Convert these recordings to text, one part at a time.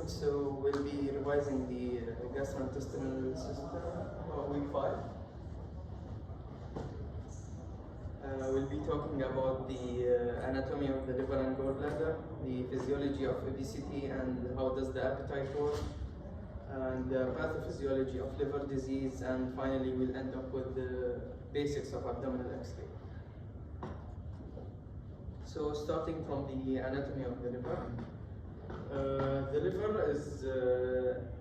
So we'll be revising the gastrointestinal system, week 5. We'll be talking about the anatomy of the liver and gallbladder, the physiology of obesity and how does the appetite work, and the pathophysiology of liver disease, and finally we'll end up with the basics of abdominal Xray. So starting from the anatomy of the liver. The liver is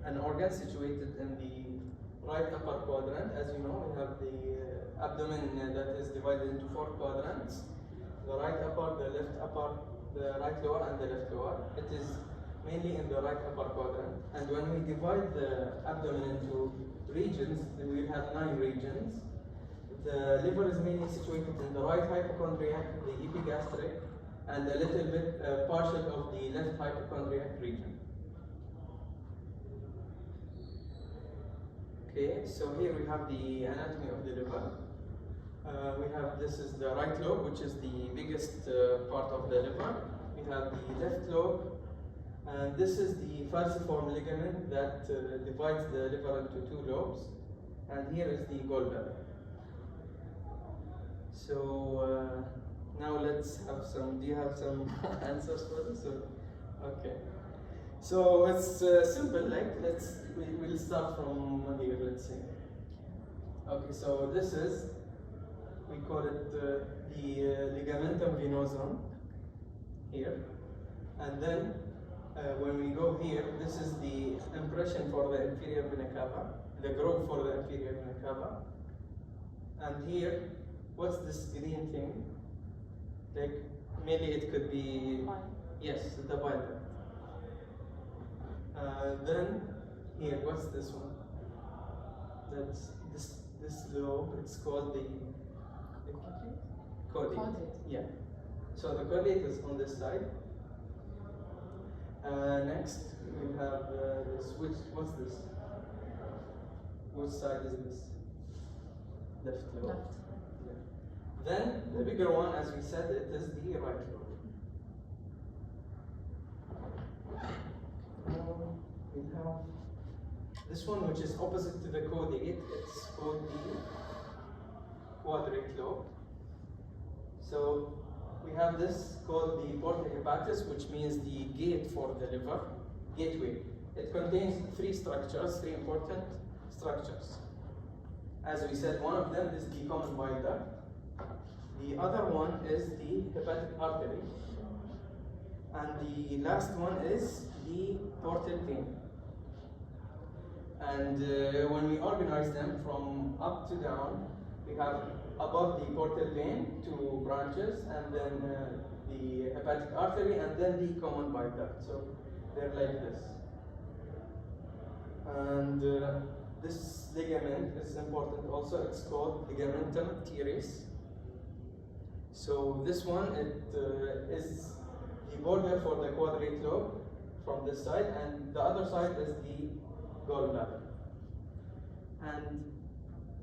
an organ situated in the right upper quadrant. As you know, we have the abdomen that is divided into 4 quadrants: the right upper, the left upper, the right lower, and the left lower. It is mainly in the right upper quadrant. And when we divide the abdomen into regions, we have 9 regions. The liver is mainly situated in the right hypochondriac, the epigastric, and a little bit partial of the left hypochondriac region. Okay, so here we have the anatomy of the liver. This is the right lobe, which is the biggest part of the liver. We have the left lobe, and this is the falciform ligament that divides the liver into 2 lobes. And here is the gallbladder. So now let's have some. Do you have some answers for this? Okay. So it's simple. Like we'll start from here. Let's see. Okay. So this is, we call it the ligamentum venosum here, and then when we go here, this is the impression for the inferior vena cava, the groove for the inferior vena cava, and here, what's this green thing? Like maybe it could be, yes, the bile duct. Then here, what's this one? That's this lobe. It's called the caudate. Yeah. So the caudate is on this side. Next we have this. What's this? Which side is this? Left lobe. Left. Then the bigger one, as we said, it is the right lobe. We have this one, which is opposite to the caudate. It's called the quadrate lobe. So we have this called the porta hepatis, which means the gate for the liver, gateway. It contains 3 structures, 3 important structures. As we said, one of them is the common bile duct. The other one is the hepatic artery, and the last one is the portal vein. And when we organize them from up to down, we have above the portal vein 2 branches, and then the hepatic artery, and then the common bile duct. So they're like this. And this ligament is important also. It's called ligamentum teres. So this one, it is the border for the quadrate lobe from this side, and the other side is the gallbladder. And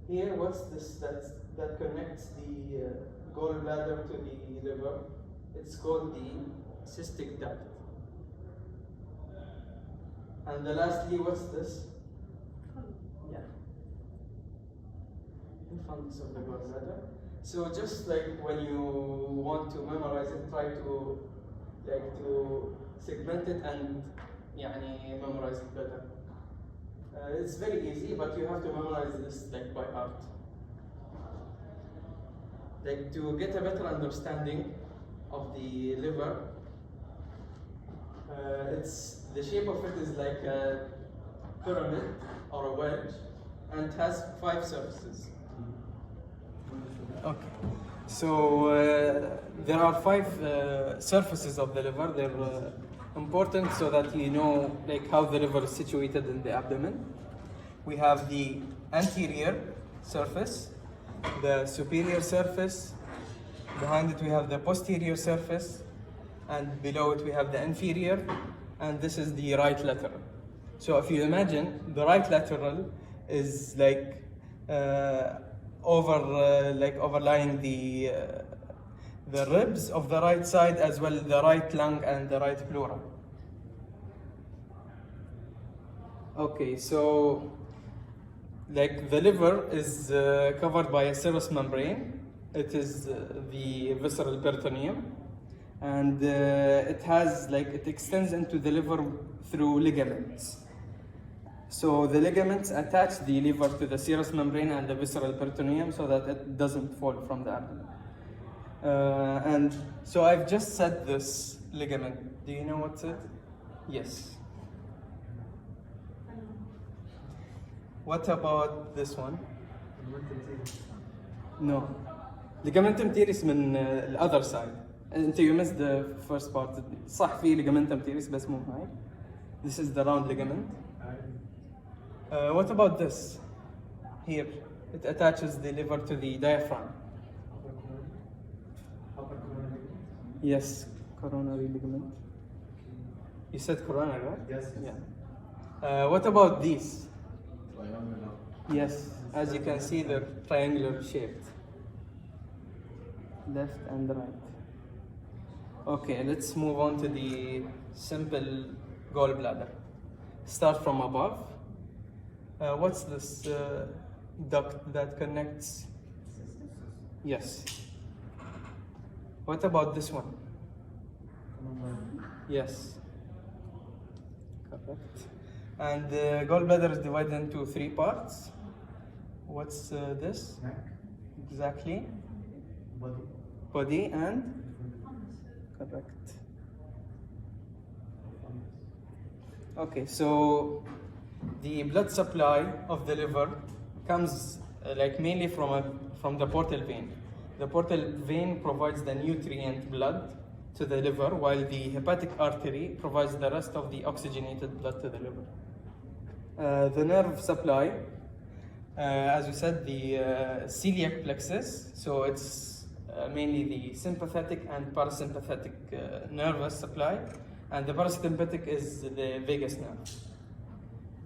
here, what's this that connects the gallbladder to the liver? It's called the cystic duct. And lastly, what's this? Yeah, the fundus of the gallbladder. So just like when you want to memorize it, try to segment it and memorize it better. It's very easy, but you have to memorize this by heart. To get a better understanding of the liver, the shape of it is like a pyramid or a wedge, and it has 5 surfaces. Okay, so there are 5 surfaces of the liver. They're important so that you know how the liver is situated in the abdomen. We have the anterior surface, the superior surface, behind it we have the posterior surface, and below it we have the inferior, and this is the right lateral. So if you imagine, the right lateral is overlying the ribs of the right side, as well the right lung and the right pleura. Okay, so like the liver is covered by a serous membrane. It is the visceral peritoneum, and it has like it extends into the liver through ligaments. So the ligaments attach the liver to the serous membrane and the visceral peritoneum so that it doesn't fall from the abdomen. And so I've just said this ligament. Do you know what's it? Yes. What about this one? No. Ligamentum teres من the other side. انت you missed the first part. صح في ligamentum teres بس مو هاي. This is the round ligament. What about this? Here, it attaches the liver to the diaphragm. Yes, coronary ligament. You said coronary, right? Yes. Yeah. What about these? Yes, as you can see, they're triangular shaped. Left and right. Okay, let's move on to the simple gallbladder. Start from above. What's this duct that connects? Yes. What about this one? Yes. Correct. And the gallbladder is divided into 3 parts. What's this? Neck. Exactly. Body. Body and? Correct. Okay, so the blood supply of the liver comes like mainly from the portal vein. The portal vein provides the nutrient blood to the liver, while the hepatic artery provides the rest of the oxygenated blood to the liver. The nerve supply, as we said, the celiac plexus, so it's mainly the sympathetic and parasympathetic nervous supply, and the parasympathetic is the vagus nerve.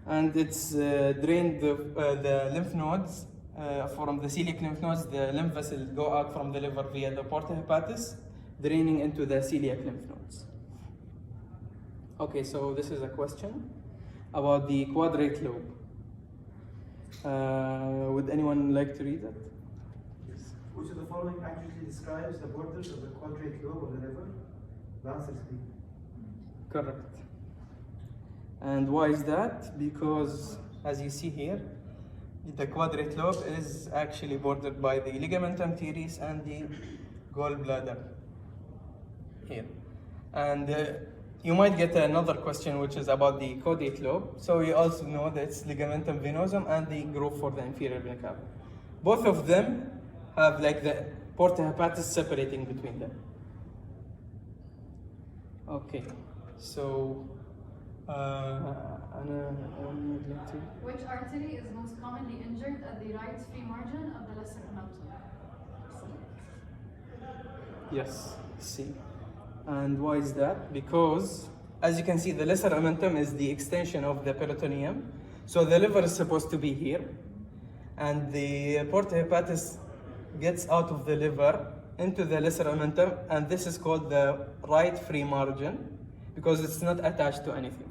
And it's drained the lymph nodes from the celiac lymph nodes. The lymph vessels go out from the liver via the porta hepatis, draining into the celiac lymph nodes. Okay, so this is a question about the quadrate lobe. Would anyone like to read it? Yes. Which of the following accurately describes the borders of the quadrate lobe of the liver? The answer is B. Correct. And why is that? Because, as you see here, the quadrate lobe is actually bordered by the ligamentum teres and the gallbladder here. And you might get another question which is about the caudate lobe. So you also know that it's ligamentum venosum and the groove for the inferior vena cava. Both of them have like the porta hepatis separating between them. Okay, so which artery is most commonly injured at the right free margin of the lesser omentum? Yes, C. And why is that? Because, as you can see, the lesser omentum is the extension of the peritoneum. So the liver is supposed to be here, and the porta hepatis gets out of the liver into the lesser omentum, and this is called the right free margin because it's not attached to anything.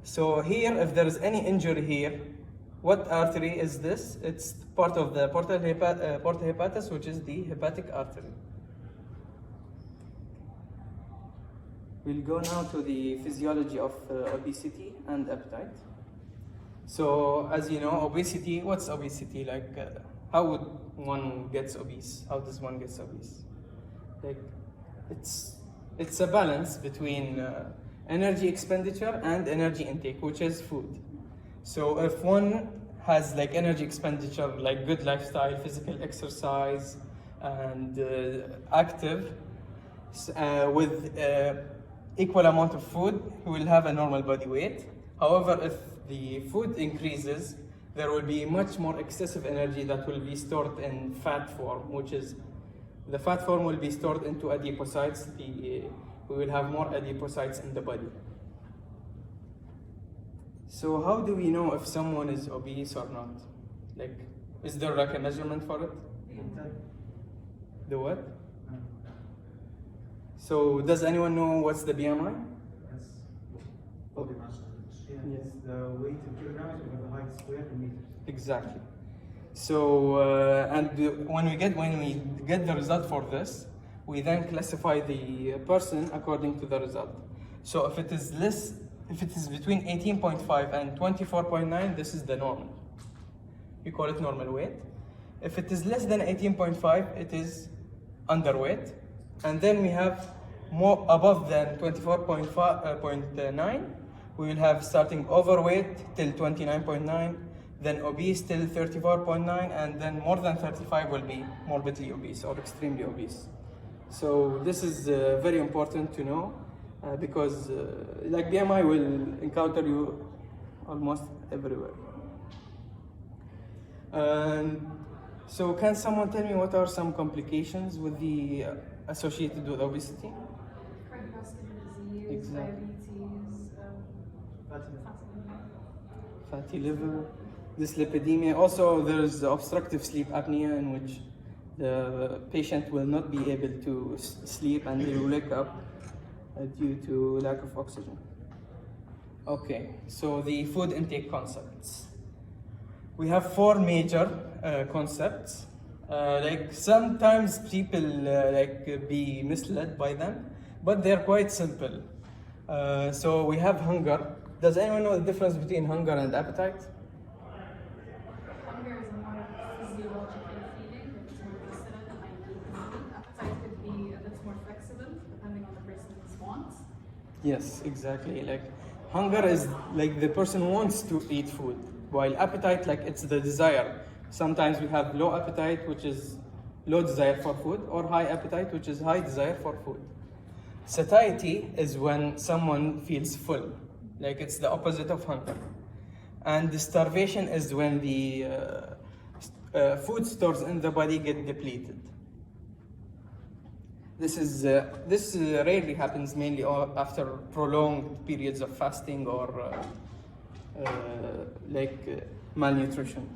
So here, if there is any injury here, what artery is this? It's part of the porta hepatis, which is the hepatic artery. We'll go now to the physiology of obesity and appetite. So, as you know, obesity, what's obesity? Like, how would one get obese? How does one get obese? Like, it's a balance between energy expenditure and energy intake, which is food. So if one has like energy expenditure, like good lifestyle, physical exercise, and active, with equal amount of food, he will have a normal body weight. However, if the food increases, there will be much more excessive energy that will be stored in fat form, which is the fat form will be stored into adipocytes. We will have more adipocytes in the body. So how do we know if someone is obese or not? Like, is there like a measurement for it? The what? So does anyone know what's the BMI? Yes. Body mass Yeah. It's the weight in kilograms over the height squared in meters. Exactly. So when we get the result for this, we then classify the person according to the result. So if it is between 18.5 and 24.9, this is the normal. We call it normal weight. If it is less than 18.5, it is underweight. And then we have more above than 24.9, we will have starting overweight till 29.9, then obese till 34.9, and then more than 35 will be morbidly obese or extremely obese. So this is very important to know because like BMI will encounter you almost everywhere. So can someone tell me what are some complications with the associated with obesity? Cardiovascular disease, Exactly. diabetes, Fatty liver, dyslipidemia. Also, there is obstructive sleep apnea in which the patient will not be able to sleep and they will wake up due to lack of oxygen. Okay, so the food intake concepts. We have four major concepts. Like sometimes people be misled by them, but they're quite simple. So we have hunger. Does anyone know the difference between hunger and appetite? Hunger is a more physiological feeling, it's more visceral and ideal. Appetite could be a bit more flexible depending on the person's wants. Yes, exactly. Like hunger is like the person wants to eat food, while appetite, like it's the desire. Sometimes we have low appetite, which is low desire for food, or high appetite, which is high desire for food. Satiety is when someone feels full, like it's the opposite of hunger. And the starvation is when the food stores in the body get depleted. This rarely happens mainly after prolonged periods of fasting or malnutrition.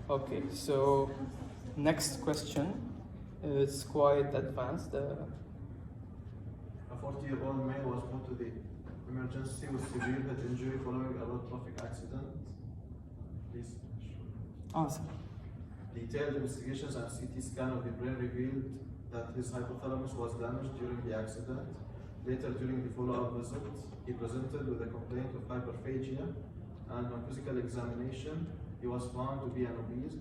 Okay, so next question is quite advanced. A 40-year-old male was brought to the emergency with severe head injury following a road traffic accident. Please. Awesome. Detailed investigations and CT scan of the brain revealed that his hypothalamus was damaged during the accident. Later, during the follow-up visit, he presented with a complaint of hyperphagia, and on physical examination, he was found to be obese.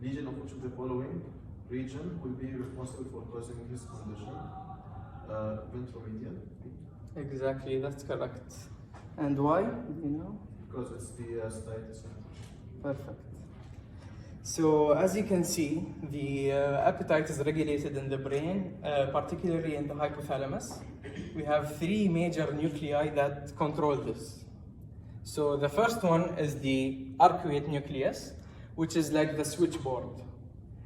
Lesion of which of the following region will be responsible for causing his condition? Ventromedial. Exactly, that's correct. And why? Do you know? Because it's the satiety center. Perfect. So as you can see, the appetite is regulated in the brain, particularly in the hypothalamus. We have three major nuclei that control this. So the first one is the arcuate nucleus, which is like the switchboard.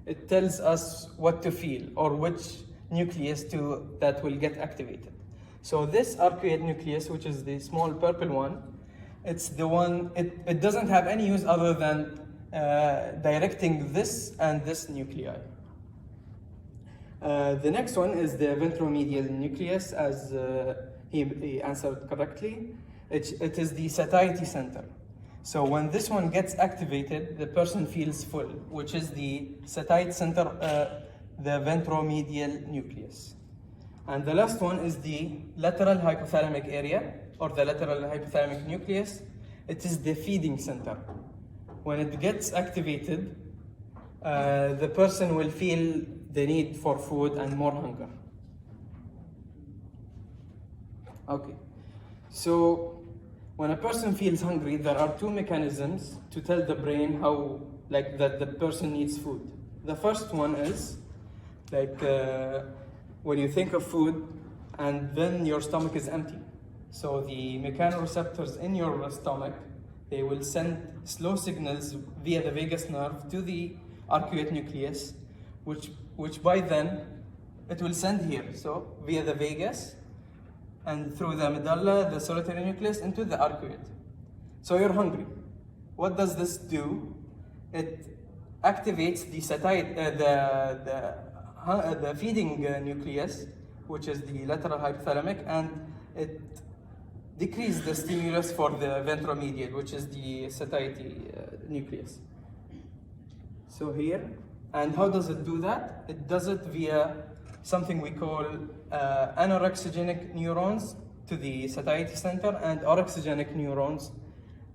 It tells us what to feel or which nucleus that will get activated. So this arcuate nucleus, which is the small purple one, it's the one, it doesn't have any use other than directing this and this nuclei. The next one is the ventromedial nucleus, as he answered correctly. It is the satiety center. So when this one gets activated, the person feels full, which is the satiety center, the ventromedial nucleus. And the last one is the lateral hypothalamic area, or the lateral hypothalamic nucleus. It is the feeding center. When it gets activated, the person will feel the need for food and more hunger. Okay, so when a person feels hungry, there are two mechanisms to tell the brain that the person needs food. The first one is when you think of food and then your stomach is empty. So the mechanoreceptors in your stomach, they will send slow signals via the vagus nerve to the arcuate nucleus, which by then it will send here. So via the vagus and through the medulla, the solitary nucleus, into the arcuate. So you're hungry. What does this do? It activates the satiety, the feeding nucleus, which is the lateral hypothalamic, and it decreases the stimulus for the ventromedial, which is the satiety nucleus. So here, and how does it do that? It does it via something we call anorexigenic neurons to the satiety center and orexigenic neurons,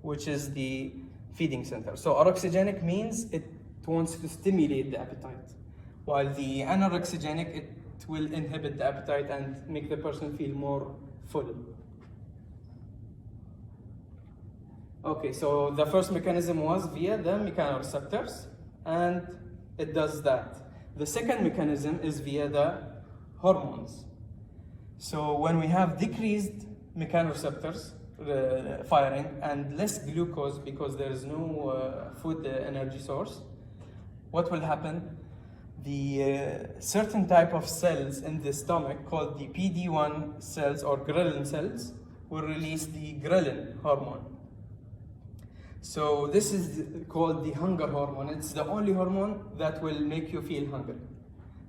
which is the feeding center. So orexigenic means it wants to stimulate the appetite, while the anorexigenic, it will inhibit the appetite and make the person feel more full. Okay, so the first mechanism was via the mechanoreceptors, and it does that. The second mechanism is via the hormones. So when we have decreased mechanoreceptors firing and less glucose because there is no food energy source, what will happen? The certain type of cells in the stomach called the PD-1 cells or ghrelin cells will release the ghrelin hormone. So this is called the hunger hormone. It's the only hormone that will make you feel hungry.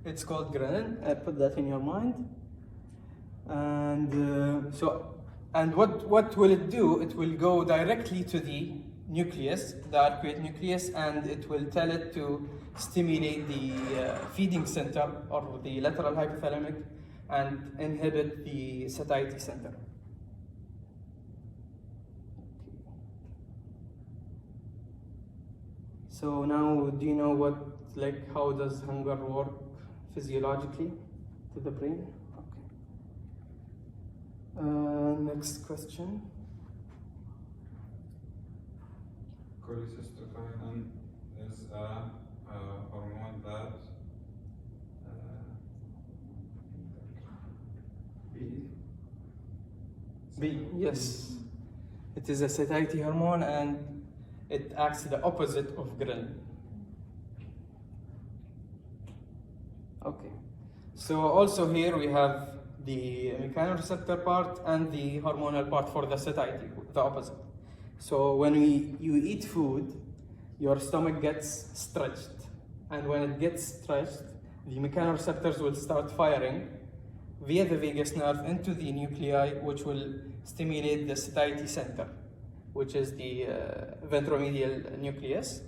It's called ghrelin. Put that in your mind. And what will it do? It will go directly to the nucleus, the arcuate nucleus, and it will tell it to stimulate the feeding center or the lateral hypothalamic and inhibit the satiety center. So now, do you know how does hunger work physiologically to the brain? Okay. Next question. Cholecystokinin is a hormone that B, yes. It is a satiety hormone and it acts the opposite of ghrelin. Okay. So also here we have the mechanoreceptor part and the hormonal part for the satiety, the opposite. So when you eat food, your stomach gets stretched. And when it gets stretched, the mechanoreceptors will start firing via the vagus nerve into the nuclei, which will stimulate the satiety center, which is the ventromedial nucleus.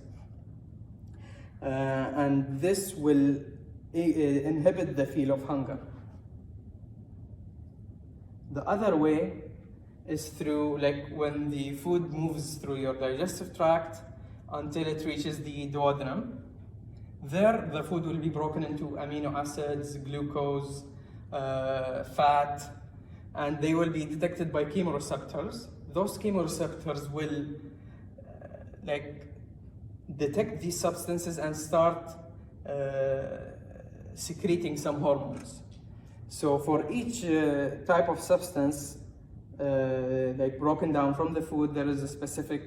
And this will inhibit the feel of hunger. The other way is through, when the food moves through your digestive tract until it reaches the duodenum. There, the food will be broken into amino acids, glucose, fat, and they will be detected by chemoreceptors. Those chemoreceptors will detect these substances and start secreting some hormones. So for each type of substance broken down from the food, there is a specific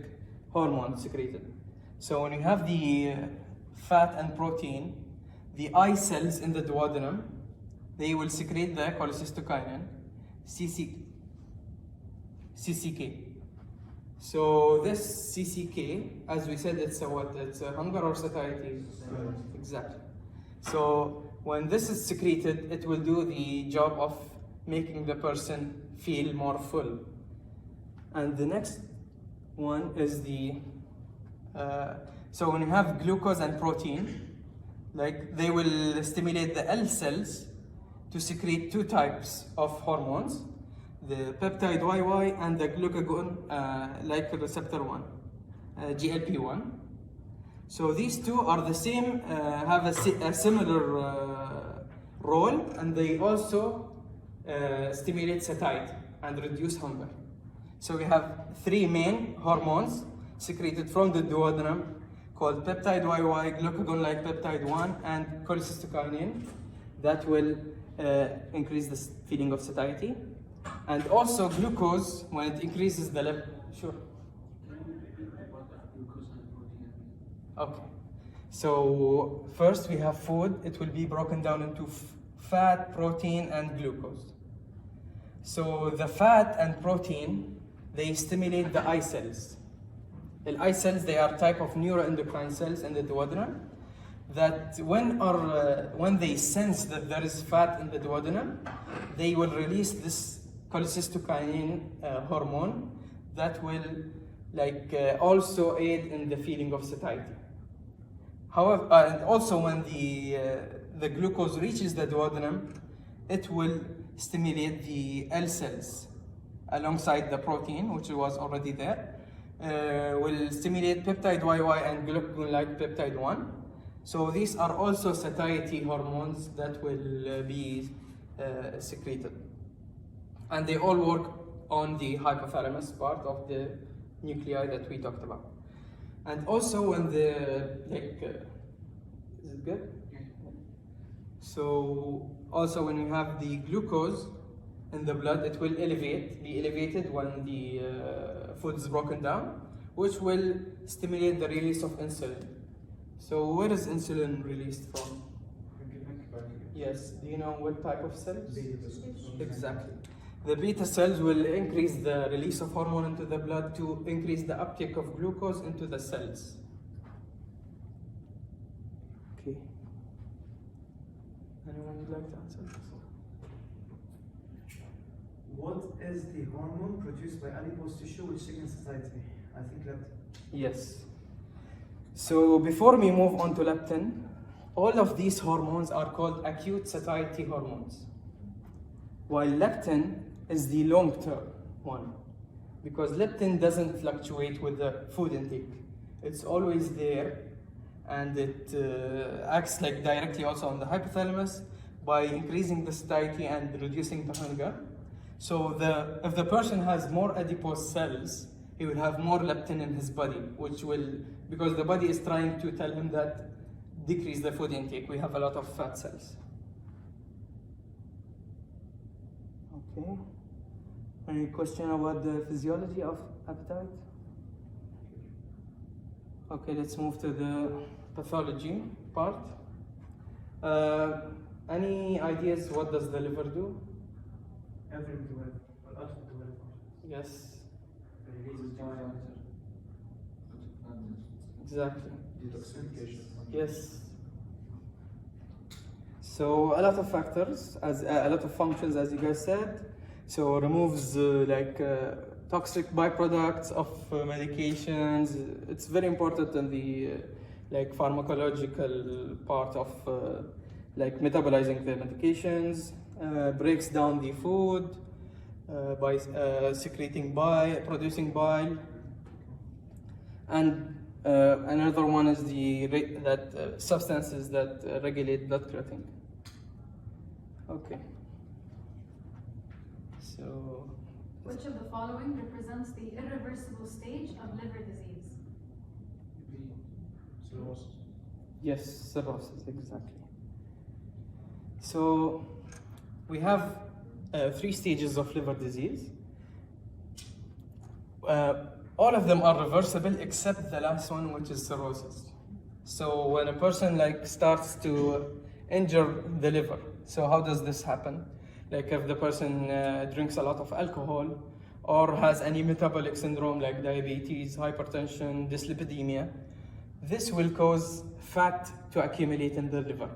hormone secreted. So when you have the fat and protein, the eye cells in the duodenum, they will secrete the cholecystokinin, CCK. So this CCK, as we said, it's a what? It's a hunger or satiety? Exactly. So when this is secreted, it will do the job of making the person feel more full. And the next one is the, so when you have glucose and protein, they will stimulate the L cells to secrete two types of hormones, the peptide YY and the glucagon receptor 1, GLP-1. So these two are the same, have a similar role, and they also stimulate satiety and reduce hunger. So we have three main hormones secreted from the duodenum called peptide YY, glucagon-like peptide 1, and cholecystokinin that will increase the feeling of satiety. And also glucose, when it increases the level. Sure. Okay. So first we have food. It will be broken down into fat, protein, and glucose. So the fat and protein, they stimulate the eye cells. The eye cells, they are type of neuroendocrine cells in the duodenum that when they sense that there is fat in the duodenum, they will release this cholecystokinin hormone that will also aid in the feeling of satiety. However, and also when the glucose reaches the duodenum, it will stimulate the L cells alongside the protein, which was already there. Will stimulate peptide YY and glucagon-like peptide 1. So these are also satiety hormones that will be secreted. And they all work on the hypothalamus part of the nuclei that we talked about. And also when the, is it good? So also when we have the glucose in the blood, it will be elevated when the food is broken down, which will stimulate the release of insulin. So where is insulin released from? Yes, do you know what type of cells? Exactly. The beta cells will increase the release of hormone into the blood to increase the uptake of glucose into the cells. Okay. Anyone would like to answer this? What is the hormone produced by adipose tissue which signals satiety? I think leptin. Yes. So before we move on to leptin, all of these hormones are called acute satiety hormones, while leptin is the long-term one, because leptin doesn't fluctuate with the food intake. It's always there, and it acts directly also on the hypothalamus by increasing the satiety and reducing the hunger. So if the person has more adipose cells, he will have more leptin in his body, which will, because the body is trying to tell him that decrease the food intake. We have a lot of fat cells. Okay. Any question about the physiology of appetite? Okay, let's move to the pathology part. Any ideas what does the liver do? Every metabolic or ultra metabolic functions. Yes, Releases bile. exactly. Detoxification. Yes. So a lot of factors, as a lot of functions, as you guys said. So removes toxic byproducts of medications. It's very important in the pharmacological part of metabolizing the medications. Breaks down the food by secreting bile, producing bile. And another one is substances that regulate blood clotting. Okay. So. Which of the following represents the irreversible stage of liver disease? Cirrhosis. Yes, cirrhosis, exactly. So we have 3 stages of liver disease. All of them are reversible except the last one, which is cirrhosis. So when a person starts to injure the liver, so how does this happen? If the person drinks a lot of alcohol or has any metabolic syndrome like diabetes, hypertension, dyslipidemia, this will cause fat to accumulate in the liver.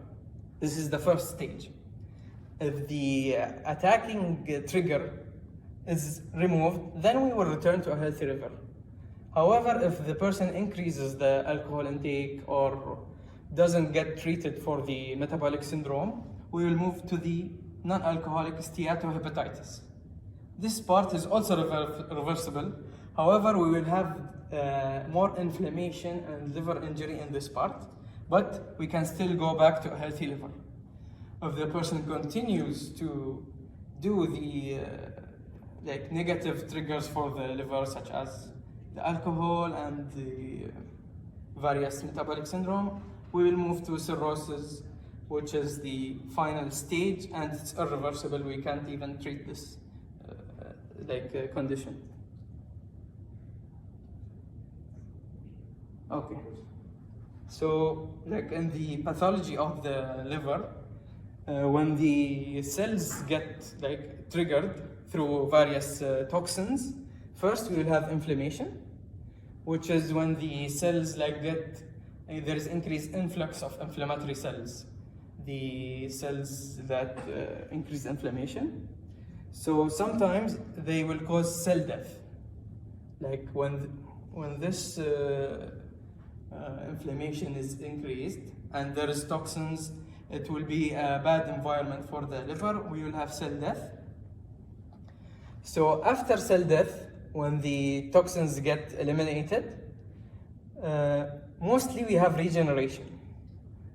This is the first stage. If the attacking trigger is removed, then we will return to a healthy liver. However, if the person increases the alcohol intake or doesn't get treated for the metabolic syndrome, we will move to the non-alcoholic steatohepatitis. This part is also reversible. However, we will have more inflammation and liver injury in this part, but we can still go back to a healthy liver. If the person continues to do the negative triggers for the liver, such as the alcohol and the various metabolic syndrome, we will move to cirrhosis, which is the final stage, and it's irreversible. We can't even treat this condition. Okay. So, in the pathology of the liver, when the cells get triggered through various toxins, first we will have inflammation, which is when the cells there is increased influx of inflammatory cells, the cells that increase inflammation. So sometimes they will cause cell death. Like when this inflammation is increased and there is toxins, it will be a bad environment for the liver. We will have cell death. So after cell death, when the toxins get eliminated, mostly we have regeneration,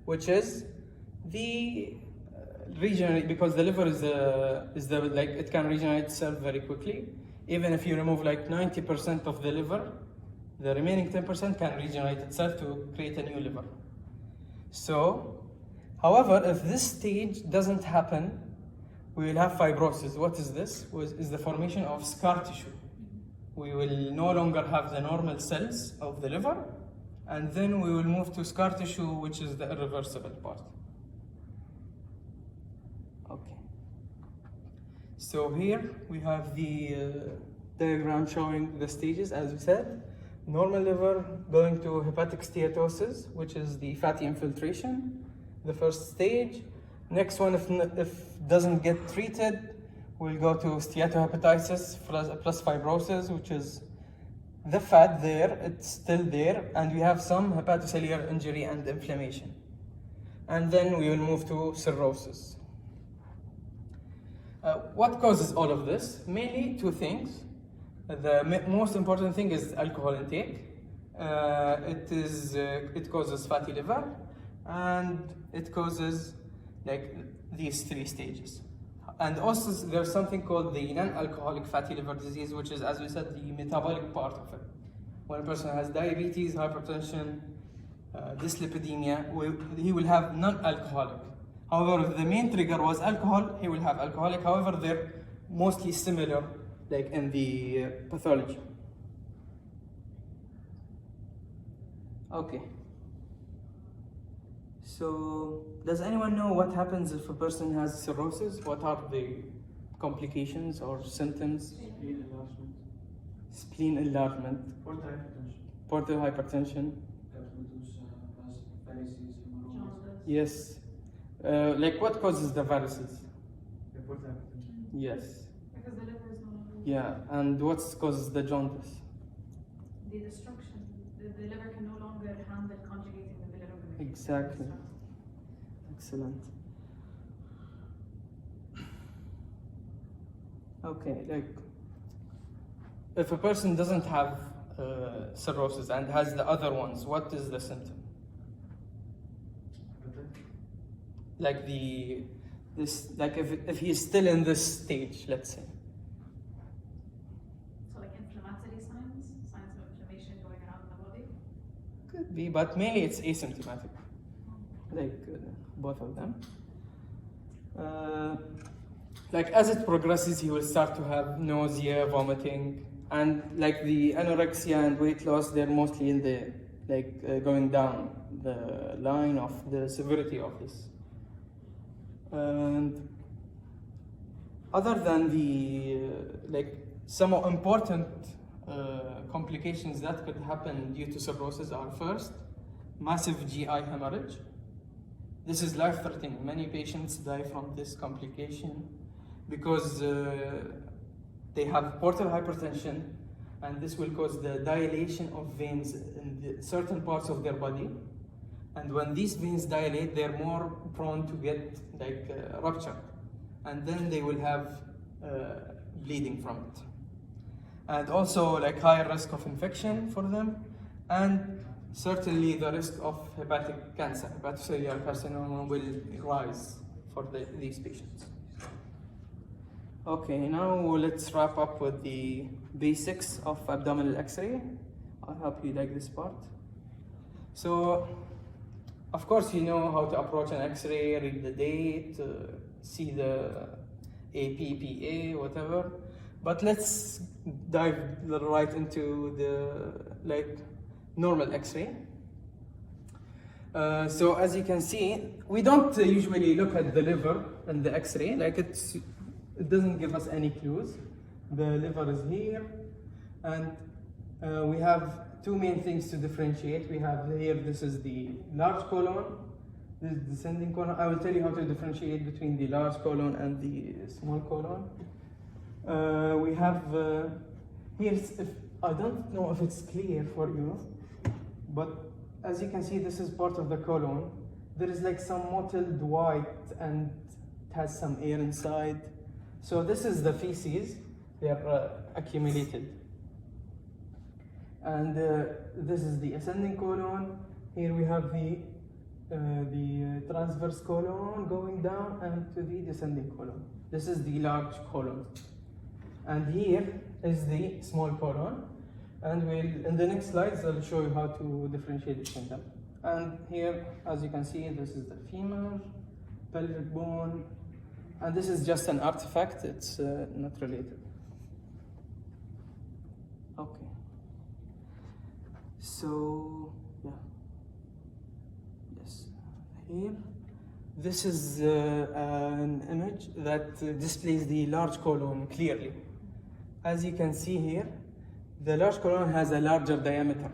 which is the regenerate, because the liver is the like it can regenerate itself very quickly. Even if you remove like 90% of the liver, the remaining 10% can regenerate itself to create a new liver. So, however, if this stage doesn't happen, we will have fibrosis. What is this? Is the formation of scar tissue. We will no longer have the normal cells of the liver, and then we will move to scar tissue, which is the irreversible part. Okay. So here we have the diagram showing the stages, as we said. Normal liver going to hepatic steatosis, which is the fatty infiltration, the first stage. Next one, if doesn't get treated, we'll go to steatohepatitis plus fibrosis, which is the fat there, it's still there, and we have some hepatocellular injury and inflammation. And then we will move to cirrhosis. What causes all of this? Mainly two things. The most important thing is alcohol intake. It causes fatty liver, and it causes like these three stages. And also there's something called the non-alcoholic fatty liver disease, which is, as we said, the metabolic part of it. When a person has diabetes, hypertension, dyslipidemia, he will have non-alcoholic. However, if the main trigger was alcohol, he will have alcoholic. However, they're mostly similar, like in the pathology. Okay. So, does anyone know what happens if a person has cirrhosis? What are the complications or symptoms? Spleen enlargement. Spleen enlargement. Portal hypertension. Portal hypertension. Varices, hemorrhoids. Yes. Like what causes the varices? The portal hypertension. Yes. Because the liver is no longer. Yeah, and what causes the jaundice? The destruction. The liver can no longer handle conjugating the bilirubin. Exactly. Excellent. Okay, like if a person doesn't have cirrhosis and has the other ones, what is the symptom? Like if he's still in this stage, let's say. So like inflammatory signs of inflammation going around in the body. Could be, but mainly it's asymptomatic. Like both of them. Like as it progresses, he will start to have nausea, vomiting, and like the anorexia and weight loss, they're mostly in the going down the line of the severity of this. And other than the some important complications that could happen due to cirrhosis are first, massive GI hemorrhage. This is life-threatening. Many patients die from this complication because they have portal hypertension, and this will cause the dilation of veins in certain parts of their body. And when these veins dilate, they're more prone to get rupture, and then they will have bleeding from it. And also higher risk of infection for them, and certainly the risk of hepatic cancer, hepatocellular carcinoma, will rise for these patients. Okay, now let's wrap up with the basics of abdominal X-ray. I hope you like this part. So, of course, you know how to approach an X-ray, read the date, see the APPA, whatever. But let's dive right into the normal X-ray. So as you can see, we don't usually look at the liver in the X-ray. It doesn't give us any clues. The liver is here, and we have two main things to differentiate. We have here, this is the large colon, this is descending colon. I will tell you how to differentiate between the large colon and the small colon. We have here's, if I don't know if it's clear for you, but as you can see, this is part of the colon. There is like some mottled white and it has some air inside. So this is the feces. They are accumulated. And this is the ascending colon. Here we have the transverse colon going down and to the descending colon. This is the large colon. And here is the small colon. And in the next slides, I'll show you how to differentiate between them. And here, as you can see, this is the femur, pelvic bone, and this is just an artifact, it's not related. Okay. So, yeah. Yes. Here, this is an image that displays the large colon clearly. As you can see here, the large colon has a larger diameter.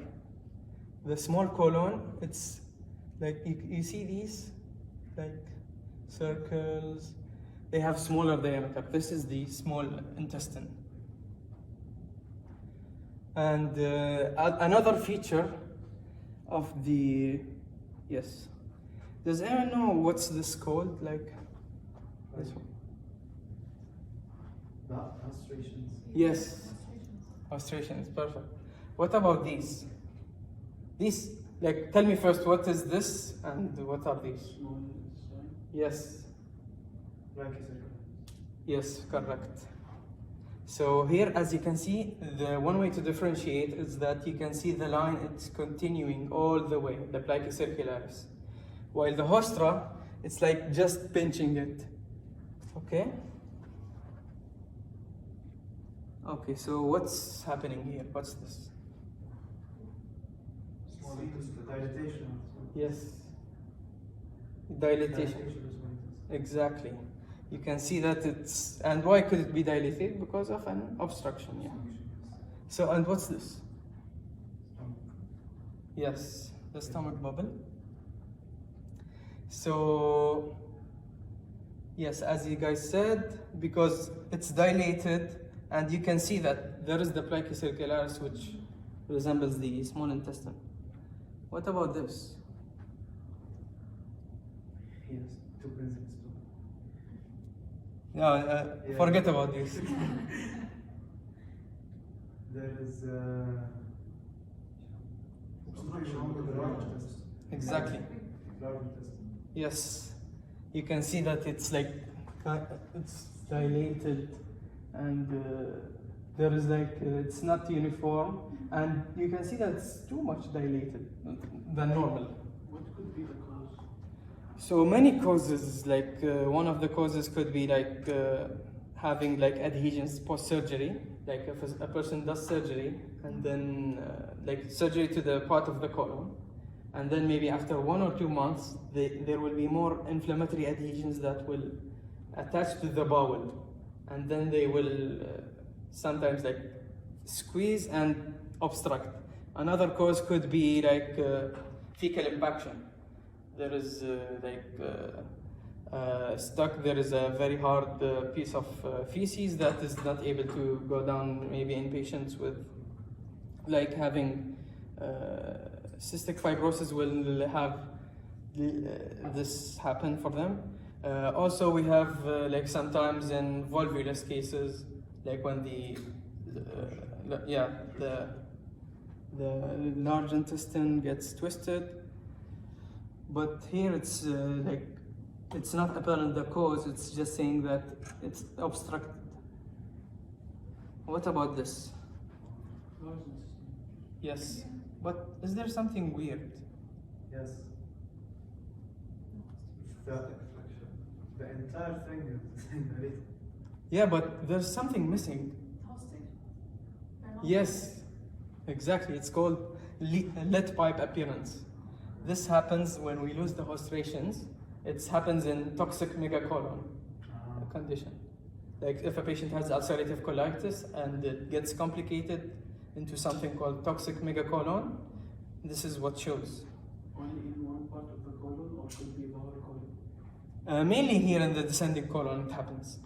The small colon, it's like, you see these, like circles, they have smaller diameter. This is the small intestine. And another feature of the, yes. Does anyone know what's this called? Like, this one? Illustrations. Yes. Illustration is perfect. What about these? These, like, tell me first, what is this and what are these? Yes. Yes, correct. So here, as you can see, the one way to differentiate is that you can see the line, it's continuing all the way, the plica circularis. While the hostra, it's like just pinching it. Okay? Okay, so what's happening here? What's this? Small dilatation. Yes. Dilatation. Exactly. You can see that it's, and why could it be dilated? Because of an obstruction, yeah. So, and what's this? Yes, the stomach bubble. So, yes, as you guys said, because it's dilated, and you can see that there is the plica circularis, which resembles the small intestine. What about this? Yes, two principles. No, Yeah. forget about this. There is obstruction of the large intestine. Exactly. Large intestine. Yes, you can see that it's like, it's dilated, and there is like, it's not uniform, and you can see that it's too much dilated than normal. What could be the cause? So many causes, like one of the causes could be like having like adhesions post-surgery, like if a person does surgery and then like surgery to the part of the colon, and then maybe after 1 or 2 months, there will be more inflammatory adhesions that will attach to the bowel, and then they will sometimes like squeeze and obstruct. Another cause could be like fecal impaction. There is stuck, there is a very hard piece of feces that is not able to go down, maybe in patients with like having cystic fibrosis will have this happen for them. Also we have like sometimes in volvulus cases, like when the large intestine gets twisted. But here it's like, it's not apparent the cause, it's just saying that it's obstructed. What about this? Yes, but is there something weird? Yes. The entire thing is dilated. Yeah, but there's something missing. Yes, exactly. It's called lead pipe appearance. This happens when we lose the hostrations. It happens in toxic megacolon condition. Like if a patient has ulcerative colitis and it gets complicated into something called toxic megacolon, this is what shows. Only in one part of the colon, or could be the whole colon? Mainly here in the descending colon it happens.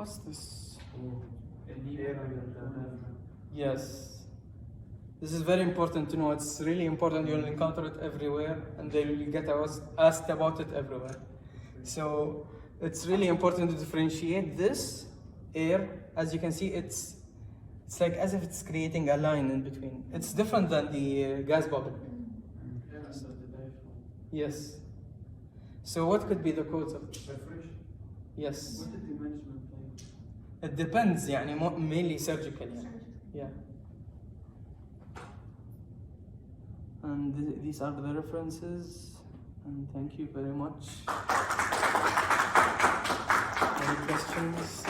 What's this? Yes. This is very important to know. It's really important. You'll encounter it everywhere, and they will get asked about it everywhere. So it's really important to differentiate this air. As you can see, it's like as if it's creating a line in between. It's different than the gas bubble. Yes. So what could be the cause of it? Perforation. Yes. What is the management like? It depends. يعني mainly surgical. Yeah. And these are the references. And thank you very much. Any questions?